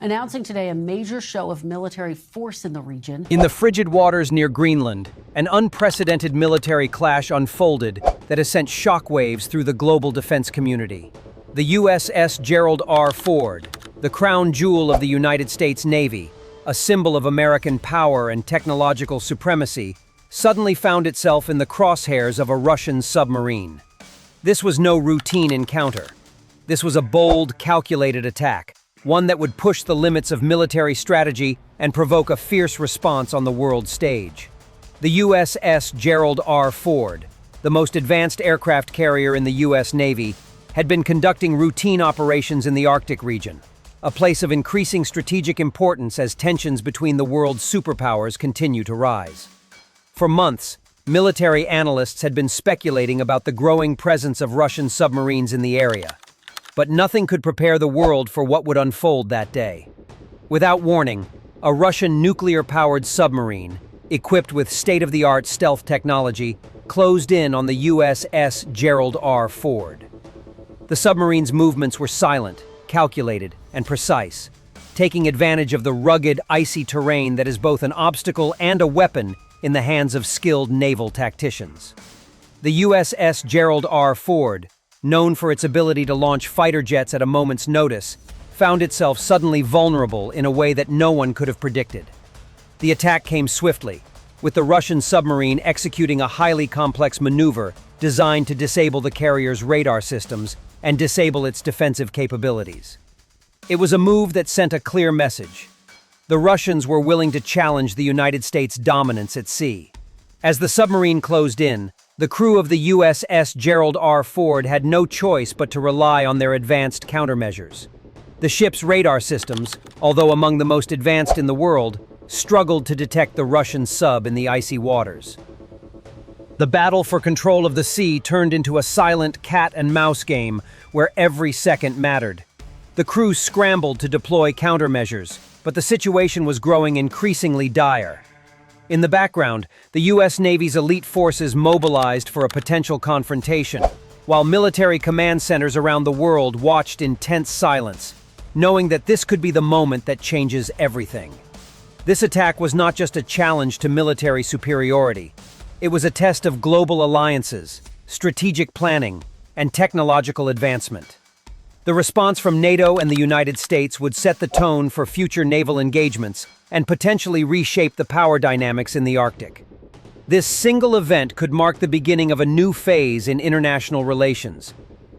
announcing today a major show of military force in the region. In the frigid waters near Greenland, an unprecedented military clash unfolded that has sent shockwaves through the global defense community. The USS Gerald R. Ford, the crown jewel of the United States Navy, a symbol of American power and technological supremacy, suddenly found itself in the crosshairs of a Russian submarine. This was no routine encounter. This was a bold, calculated attack, one that would push the limits of military strategy and provoke a fierce response on the world stage. The USS Gerald R. Ford, the most advanced aircraft carrier in the U.S. Navy, had been conducting routine operations in the Arctic region, a place of increasing strategic importance as tensions between the world's superpowers continue to rise. For months, military analysts had been speculating about the growing presence of Russian submarines in the area. But nothing could prepare the world for what would unfold that day. Without warning, a Russian nuclear-powered submarine, equipped with state-of-the-art stealth technology, closed in on the USS Gerald R. Ford. The submarine's movements were silent, calculated, and precise, taking advantage of the rugged, icy terrain that is both an obstacle and a weapon in the hands of skilled naval tacticians. The USS Gerald R. Ford, known for its ability to launch fighter jets at a moment's notice, found itself suddenly vulnerable in a way that no one could have predicted. The attack came swiftly, with the Russian submarine executing a highly complex maneuver designed to disable the carrier's radar systems and disable its defensive capabilities. It was a move that sent a clear message. The Russians were willing to challenge the United States' dominance at sea. As the submarine closed in, the crew of the USS Gerald R. Ford had no choice but to rely on their advanced countermeasures. The ship's radar systems, although among the most advanced in the world, struggled to detect the Russian sub in the icy waters. The battle for control of the sea turned into a silent cat-and-mouse game where every second mattered. The crew scrambled to deploy countermeasures, but the situation was growing increasingly dire. In the background, the U.S. Navy's elite forces mobilized for a potential confrontation, while military command centers around the world watched in tense silence, knowing that this could be the moment that changes everything. This attack was not just a challenge to military superiority. It was a test of global alliances, strategic planning, and technological advancement. The response from NATO and the United States would set the tone for future naval engagements and potentially reshape the power dynamics in the Arctic. This single event could mark the beginning of a new phase in international relations,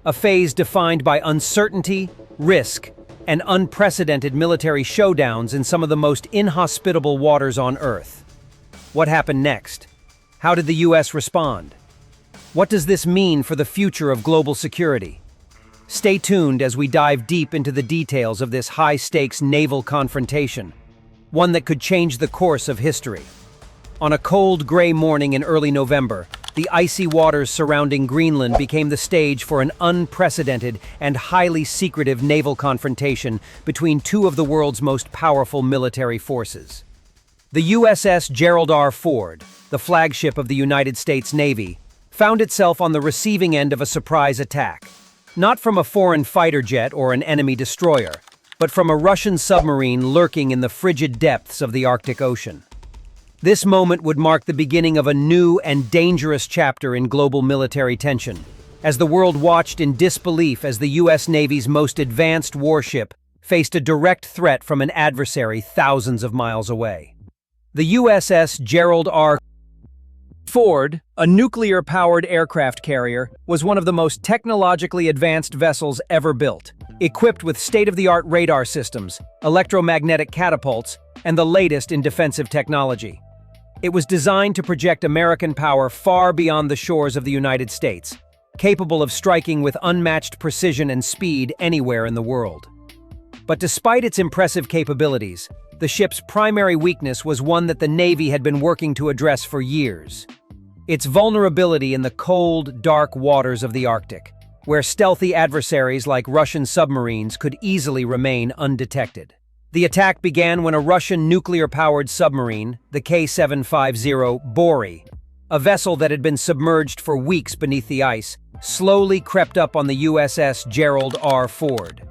a phase defined by uncertainty, risk, and unprecedented military showdowns in some of the most inhospitable waters on Earth. What happened next? How did the U.S. respond? What does this mean for the future of global security? Stay tuned as we dive deep into the details of this high-stakes naval confrontation, one that could change the course of history. On a cold, gray morning in early November, the icy waters surrounding Greenland became the stage for an unprecedented and highly secretive naval confrontation between two of the world's most powerful military forces. The USS Gerald R. Ford, the flagship of the United States Navy, found itself on the receiving end of a surprise attack. Not from a foreign fighter jet or an enemy destroyer, but from a Russian submarine lurking in the frigid depths of the Arctic Ocean. This moment would mark the beginning of a new and dangerous chapter in global military tension, as the world watched in disbelief as the U.S. Navy's most advanced warship faced a direct threat from an adversary thousands of miles away. The USS Gerald R. Ford, a nuclear-powered aircraft carrier, was one of the most technologically advanced vessels ever built, equipped with state-of-the-art radar systems, electromagnetic catapults, and the latest in defensive technology. It was designed to project American power far beyond the shores of the United States, capable of striking with unmatched precision and speed anywhere in the world. But despite its impressive capabilities, the ship's primary weakness was one that the Navy had been working to address for years: its vulnerability in the cold, dark waters of the Arctic, where stealthy adversaries like Russian submarines could easily remain undetected. The attack began when a Russian nuclear-powered submarine, the K-750 Bory, a vessel that had been submerged for weeks beneath the ice, slowly crept up on the USS Gerald R. Ford.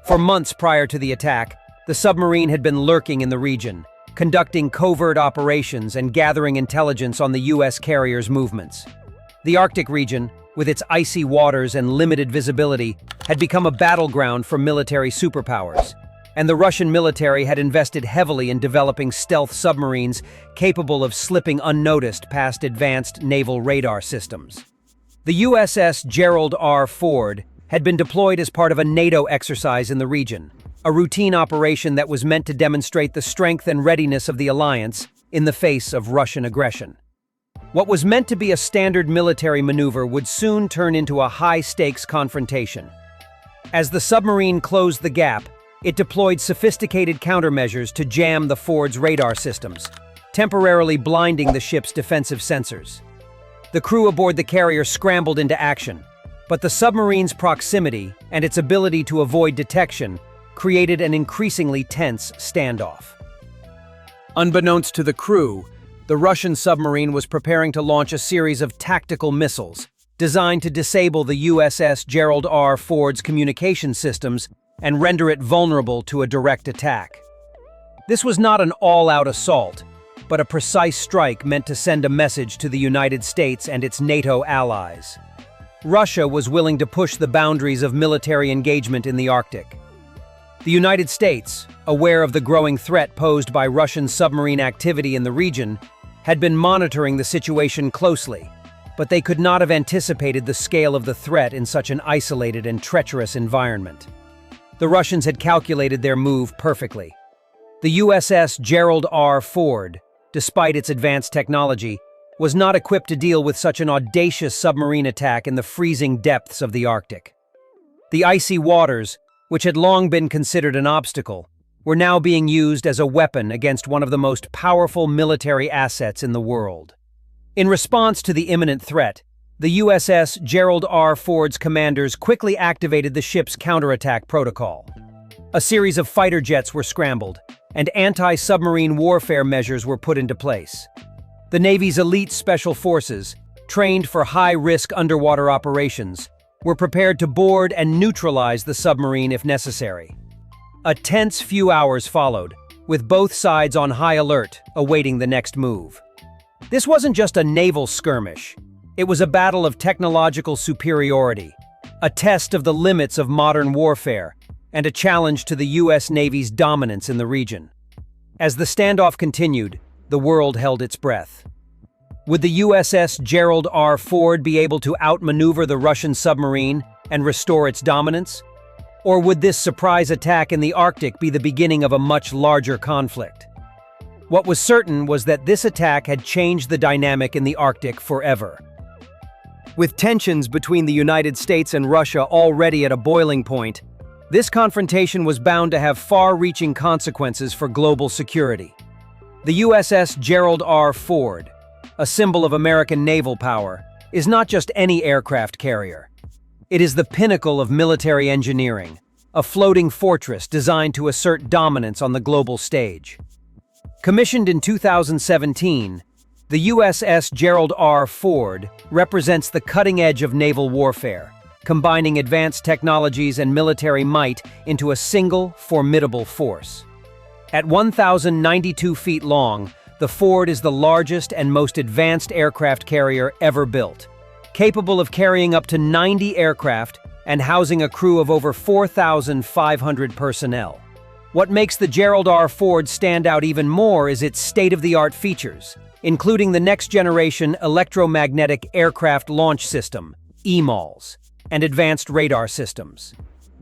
For months prior to the attack, The submarine had been lurking in the region, conducting covert operations and gathering intelligence on the U.S. carrier's movements. The Arctic region, with its icy waters and limited visibility, had become a battleground for military superpowers, and the Russian military had invested heavily in developing stealth submarines capable of slipping unnoticed past advanced naval radar systems. The USS Gerald R. Ford had been deployed as part of a NATO exercise in the region, a routine operation that was meant to demonstrate the strength and readiness of the alliance in the face of Russian aggression. What was meant to be a standard military maneuver would soon turn into a high-stakes confrontation. As the submarine closed the gap, it deployed sophisticated countermeasures to jam the Ford's radar systems, temporarily blinding the ship's defensive sensors. The crew aboard the carrier scrambled into action, but the submarine's proximity and its ability to avoid detection created an increasingly tense standoff. Unbeknownst to the crew, the Russian submarine was preparing to launch a series of tactical missiles designed to disable the USS Gerald R. Ford's communication systems and render it vulnerable to a direct attack. This was not an all-out assault, but a precise strike meant to send a message to the United States and its NATO allies. Russia was willing to push the boundaries of military engagement in the Arctic. The United States, aware of the growing threat posed by Russian submarine activity in the region, had been monitoring the situation closely, but they could not have anticipated the scale of the threat in such an isolated and treacherous environment. The Russians had calculated their move perfectly. The USS Gerald R. Ford, despite its advanced technology, was not equipped to deal with such an audacious submarine attack in the freezing depths of the Arctic. The icy waters, which had long been considered an obstacle, were now being used as a weapon against one of the most powerful military assets in the world. In response to the imminent threat, the USS Gerald R. Ford's commanders quickly activated the ship's counterattack protocol. A series of fighter jets were scrambled, and anti-submarine warfare measures were put into place. The Navy's elite special forces, trained for high-risk underwater operations, were prepared to board and neutralize the submarine if necessary. A tense few hours followed, with both sides on high alert, awaiting the next move. This wasn't just a naval skirmish. It was a battle of technological superiority, a test of the limits of modern warfare, and a challenge to the U.S. Navy's dominance in the region. As the standoff continued, the world held its breath. Would the USS Gerald R. Ford be able to outmaneuver the Russian submarine and restore its dominance? Or would this surprise attack in the Arctic be the beginning of a much larger conflict? What was certain was that this attack had changed the dynamic in the Arctic forever. With tensions between the United States and Russia already at a boiling point, this confrontation was bound to have far-reaching consequences for global security. The USS Gerald R. Ford, a symbol of American naval power, is not just any aircraft carrier. It is the pinnacle of military engineering, a floating fortress designed to assert dominance on the global stage. Commissioned in 2017, the USS Gerald R. Ford represents the cutting edge of naval warfare, combining advanced technologies and military might into a single, formidable force. At 1,092 feet long, the Ford is the largest and most advanced aircraft carrier ever built, capable of carrying up to 90 aircraft and housing a crew of over 4,500 personnel. What makes the Gerald R. Ford stand out even more is its state-of-the-art features, including the next-generation electromagnetic aircraft launch system, EMALS, and advanced radar systems.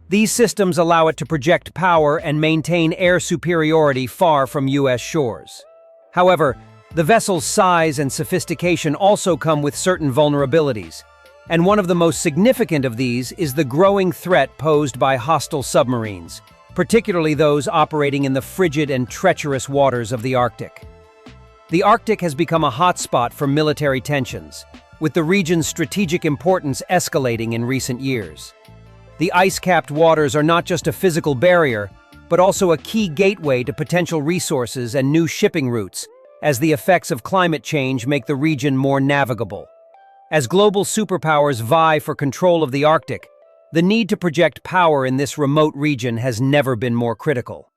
These systems allow it to project power and maintain air superiority far from U.S. shores. However, the vessel's size and sophistication also come with certain vulnerabilities, and one of the most significant of these is the growing threat posed by hostile submarines, particularly those operating in the frigid and treacherous waters of the Arctic. The Arctic has become a hotspot for military tensions, with the region's strategic importance escalating in recent years. The ice-capped waters are not just a physical barrier, but also a key gateway to potential resources and new shipping routes, as the effects of climate change make the region more navigable. As global superpowers vie for control of the Arctic, the need to project power in this remote region has never been more critical.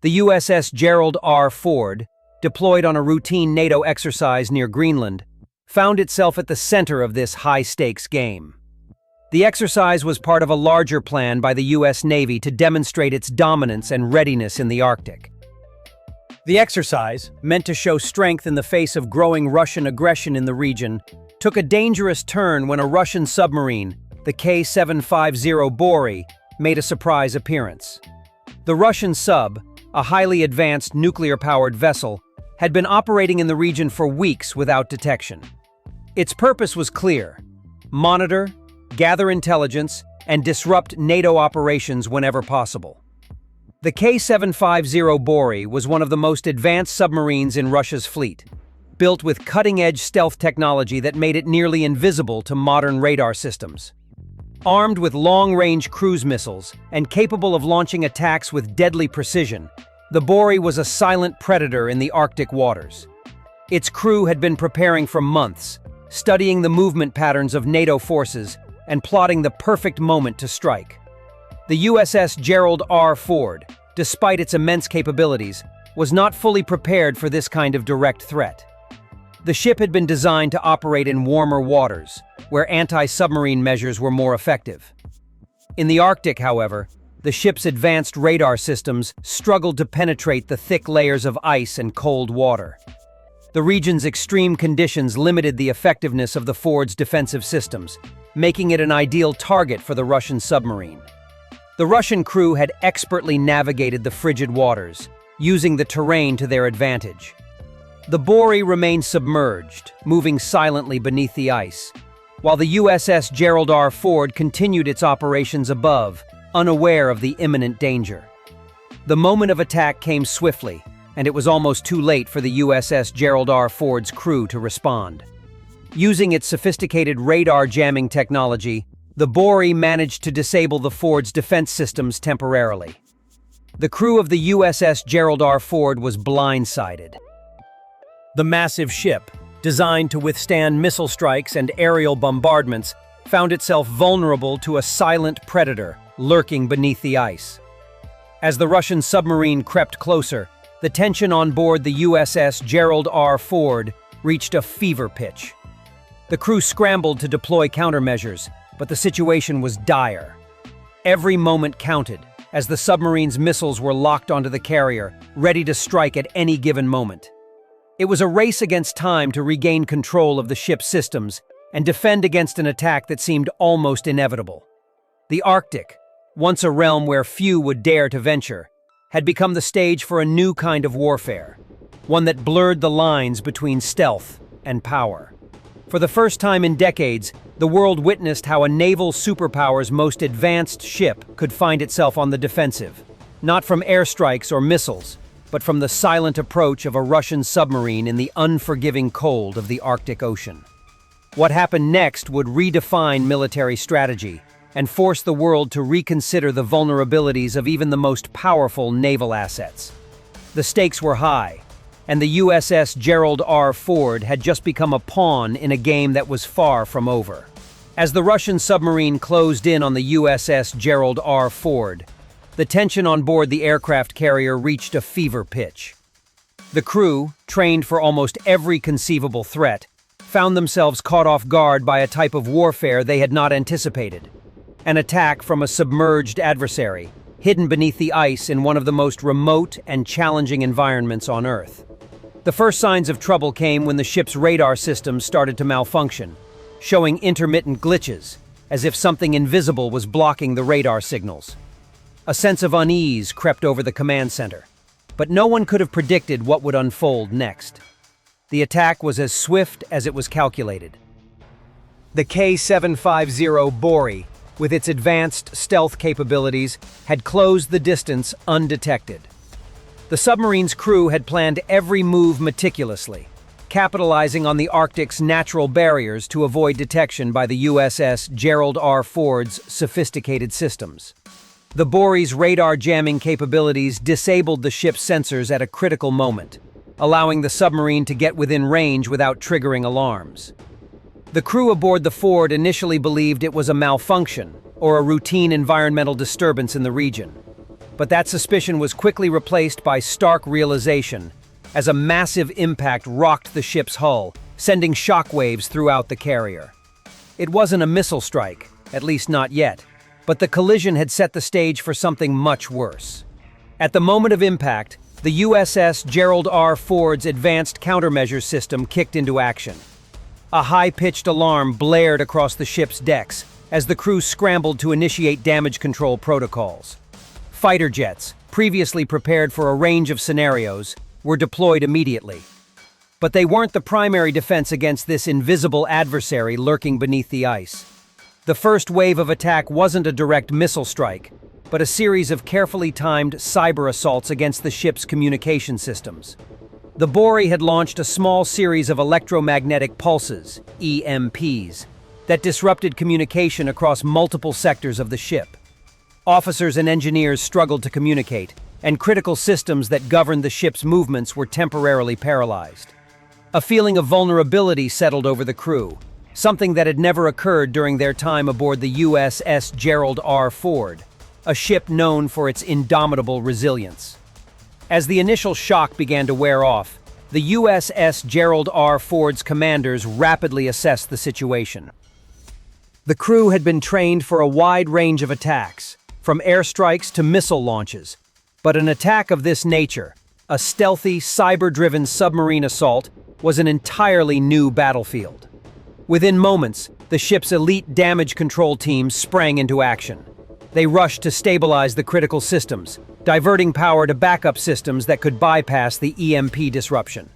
The USS Gerald R. Ford, deployed on a routine NATO exercise near Greenland, found itself at the center of this high-stakes game. The exercise was part of a larger plan by the U.S. Navy to demonstrate its dominance and readiness in the Arctic. The exercise, meant to show strength in the face of growing Russian aggression in the region, took a dangerous turn when a Russian submarine, the K-750 Bory, made a surprise appearance. The Russian sub, a highly advanced nuclear-powered vessel, had been operating in the region for weeks without detection. Its purpose was clear: monitor, gather intelligence, and disrupt NATO operations whenever possible. The K-750 Bory was one of the most advanced submarines in Russia's fleet, built with cutting-edge stealth technology that made it nearly invisible to modern radar systems. Armed with long-range cruise missiles and capable of launching attacks with deadly precision, the Bory was a silent predator in the Arctic waters. Its crew had been preparing for months, studying the movement patterns of NATO forces and plotting the perfect moment to strike. The USS Gerald R. Ford, despite its immense capabilities, was not fully prepared for this kind of direct threat. The ship had been designed to operate in warmer waters, where anti-submarine measures were more effective. In the Arctic, however, the ship's advanced radar systems struggled to penetrate the thick layers of ice and cold water. The region's extreme conditions limited the effectiveness of the Ford's defensive systems, making it an ideal target for the Russian submarine. The Russian crew had expertly navigated the frigid waters, using the terrain to their advantage. The Bory remained submerged, moving silently beneath the ice, while the USS Gerald R. Ford continued its operations above, unaware of the imminent danger. The moment of attack came swiftly, and it was almost too late for the USS Gerald R. Ford's crew to respond. Using its sophisticated radar jamming technology, the Bory managed to disable the Ford's defense systems temporarily. The crew of the USS Gerald R. Ford was blindsided. The massive ship, designed to withstand missile strikes and aerial bombardments, found itself vulnerable to a silent predator lurking beneath the ice. As the Russian submarine crept closer, the tension on board the USS Gerald R. Ford reached a fever pitch. The crew scrambled to deploy countermeasures, but the situation was dire. Every moment counted, as the submarine's missiles were locked onto the carrier, ready to strike at any given moment. It was a race against time to regain control of the ship's systems and defend against an attack that seemed almost inevitable. The Arctic, once a realm where few would dare to venture, had become the stage for a new kind of warfare, one that blurred the lines between stealth and power. For the first time in decades, the world witnessed how a naval superpower's most advanced ship could find itself on the defensive, not from airstrikes or missiles, but from the silent approach of a Russian submarine in the unforgiving cold of the Arctic Ocean. What happened next would redefine military strategy and force the world to reconsider the vulnerabilities of even the most powerful naval assets. The stakes were high, and the USS Gerald R. Ford had just become a pawn in a game that was far from over. As the Russian submarine closed in on the USS Gerald R. Ford, the tension on board the aircraft carrier reached a fever pitch. The crew, trained for almost every conceivable threat, found themselves caught off guard by a type of warfare they had not anticipated. An attack from a submerged adversary, hidden beneath the ice in one of the most remote and challenging environments on Earth. The first signs of trouble came when the ship's radar systems started to malfunction, showing intermittent glitches, as if something invisible was blocking the radar signals. A sense of unease crept over the command center, but no one could have predicted what would unfold next. The attack was as swift as it was calculated. The K-750 Bory, with its advanced stealth capabilities, had closed the distance undetected. The submarine's crew had planned every move meticulously, capitalizing on the Arctic's natural barriers to avoid detection by the USS Gerald R. Ford's sophisticated systems. The Bory's radar jamming capabilities disabled the ship's sensors at a critical moment, allowing the submarine to get within range without triggering alarms. The crew aboard the Ford initially believed it was a malfunction or a routine environmental disturbance in the region. But that suspicion was quickly replaced by stark realization, as a massive impact rocked the ship's hull, sending shockwaves throughout the carrier. It wasn't a missile strike, at least not yet, but the collision had set the stage for something much worse. At the moment of impact, the USS Gerald R. Ford's advanced countermeasures system kicked into action. A high-pitched alarm blared across the ship's decks as the crew scrambled to initiate damage control protocols. Fighter jets, previously prepared for a range of scenarios, were deployed immediately. But they weren't the primary defense against this invisible adversary lurking beneath the ice. The first wave of attack wasn't a direct missile strike, but a series of carefully timed cyber assaults against the ship's communication systems. The Bory had launched a small series of electromagnetic pulses, EMPs, that disrupted communication across multiple sectors of the ship. Officers and engineers struggled to communicate, and critical systems that governed the ship's movements were temporarily paralyzed. A feeling of vulnerability settled over the crew, something that had never occurred during their time aboard the USS Gerald R. Ford, a ship known for its indomitable resilience. As the initial shock began to wear off, the USS Gerald R. Ford's commanders rapidly assessed the situation. The crew had been trained for a wide range of attacks, from airstrikes to missile launches, but an attack of this nature, a stealthy, cyber-driven submarine assault, was an entirely new battlefield. Within moments, the ship's elite damage control teams sprang into action. They rushed to stabilize the critical systems, diverting power to backup systems that could bypass the EMP disruption.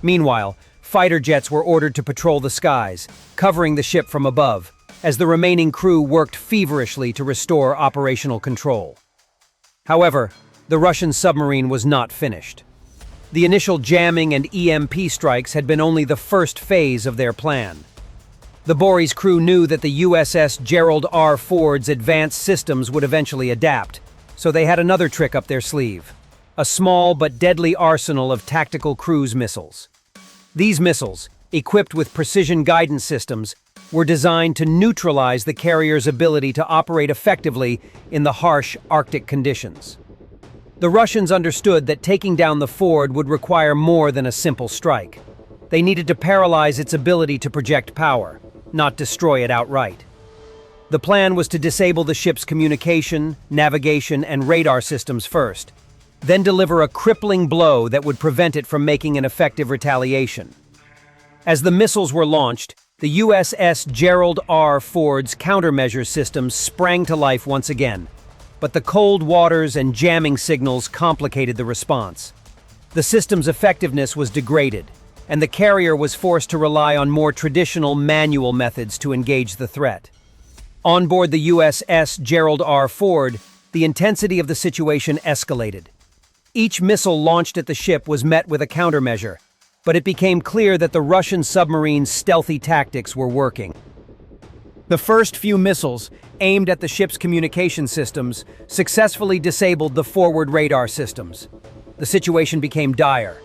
Meanwhile, fighter jets were ordered to patrol the skies, covering the ship from above, as the remaining crew worked feverishly to restore operational control. However, the Russian submarine was not finished. The initial jamming and EMP strikes had been only the first phase of their plan. The Bory's crew knew that the USS Gerald R. Ford's advanced systems would eventually adapt, so they had another trick up their sleeve: a small but deadly arsenal of tactical cruise missiles. These missiles, equipped with precision guidance systems, were designed to neutralize the carrier's ability to operate effectively in the harsh Arctic conditions. The Russians understood that taking down the Ford would require more than a simple strike. They needed to paralyze its ability to project power, not destroy it outright. The plan was to disable the ship's communication, navigation, and radar systems first, then deliver a crippling blow that would prevent it from making an effective retaliation. As the missiles were launched, the USS Gerald R. Ford's countermeasures systems sprang to life once again, but the cold waters and jamming signals complicated the response. The system's effectiveness was degraded, and the carrier was forced to rely on more traditional manual methods to engage the threat. On board the USS Gerald R. Ford, the intensity of the situation escalated. Each missile launched at the ship was met with a countermeasure, but it became clear that the Russian submarine's stealthy tactics were working. The first few missiles, aimed at the ship's communication systems, successfully disabled the forward radar systems. The situation became dire.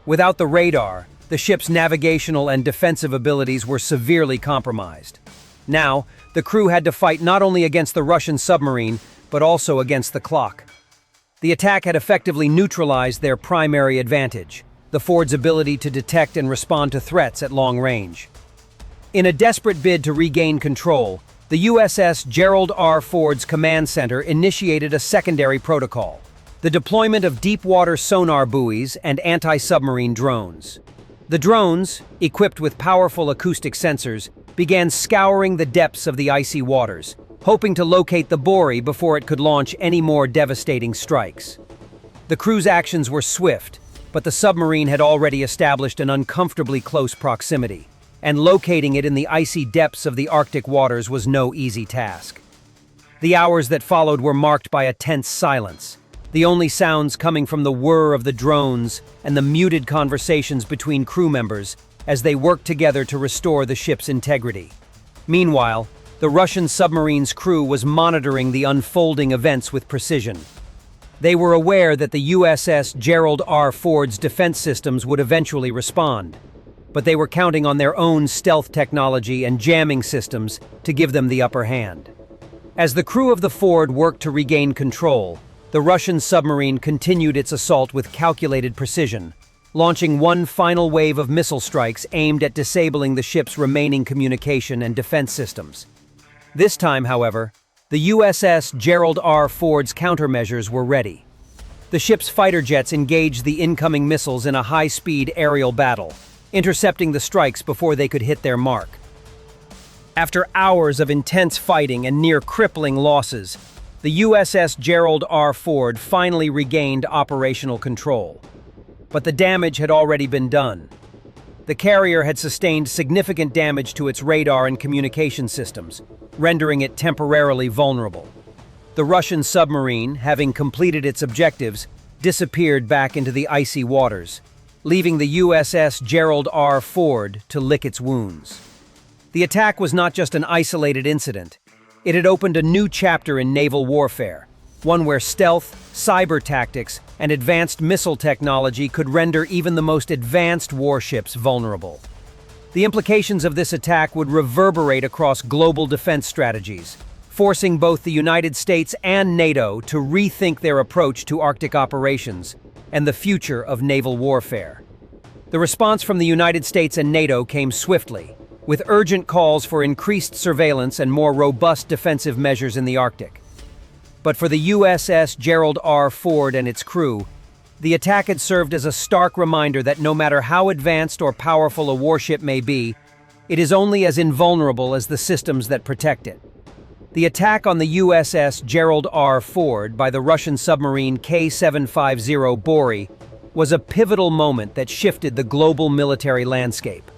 Without the radar, the ship's navigational and defensive abilities were severely compromised. Now, the crew had to fight not only against the Russian submarine, but also against the clock. The attack had effectively neutralized their primary advantage: the Ford's ability to detect and respond to threats at long range. In a desperate bid to regain control, the USS Gerald R. Ford's command center initiated a secondary protocol: the deployment of deep-water sonar buoys and anti-submarine drones. The drones, equipped with powerful acoustic sensors, began scouring the depths of the icy waters, hoping to locate the Bory before it could launch any more devastating strikes. The crew's actions were swift, but the submarine had already established an uncomfortably close proximity, and locating it in the icy depths of the Arctic waters was no easy task. The hours that followed were marked by a tense silence, the only sounds coming from the whir of the drones and the muted conversations between crew members as they worked together to restore the ship's integrity. Meanwhile, the Russian submarine's crew was monitoring the unfolding events with precision. They were aware that the USS Gerald R. Ford's defense systems would eventually respond, but they were counting on their own stealth technology and jamming systems to give them the upper hand. As the crew of the Ford worked to regain control, the Russian submarine continued its assault with calculated precision, launching one final wave of missile strikes aimed at disabling the ship's remaining communication and defense systems. This time, however, the USS Gerald R. Ford's countermeasures were ready. The ship's fighter jets engaged the incoming missiles in a high-speed aerial battle, intercepting the strikes before they could hit their mark. After hours of intense fighting and near-crippling losses, the USS Gerald R. Ford finally regained operational control. But the damage had already been done. The carrier had sustained significant damage to its radar and communication systems, rendering it temporarily vulnerable. The Russian submarine, having completed its objectives, disappeared back into the icy waters, leaving the USS Gerald R. Ford to lick its wounds. The attack was not just an isolated incident. It had opened a new chapter in naval warfare, one where stealth, cyber tactics, and advanced missile technology could render even the most advanced warships vulnerable. The implications of this attack would reverberate across global defense strategies, forcing both the United States and NATO to rethink their approach to Arctic operations and the future of naval warfare. The response from the United States and NATO came swiftly, with urgent calls for increased surveillance and more robust defensive measures in the Arctic. But for the USS Gerald R. Ford and its crew, the attack had served as a stark reminder that no matter how advanced or powerful a warship may be, it is only as invulnerable as the systems that protect it. The attack on the USS Gerald R. Ford by the Russian submarine K-750 Bory was a pivotal moment that shifted the global military landscape.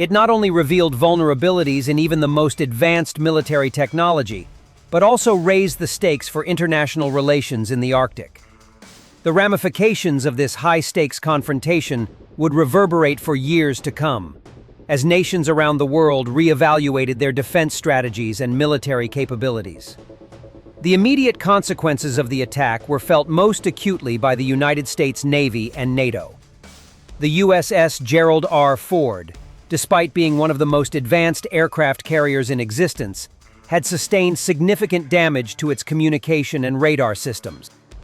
It not only revealed vulnerabilities in even the most advanced military technology, but also raised the stakes for international relations in the Arctic. The ramifications of this high-stakes confrontation would reverberate for years to come, as nations around the world re-evaluated their defense strategies and military capabilities. The immediate consequences of the attack were felt most acutely by the United States Navy and NATO. The USS Gerald R. Ford, despite being one of the most advanced aircraft carriers in existence, had sustained significant damage to its communication and radar systems.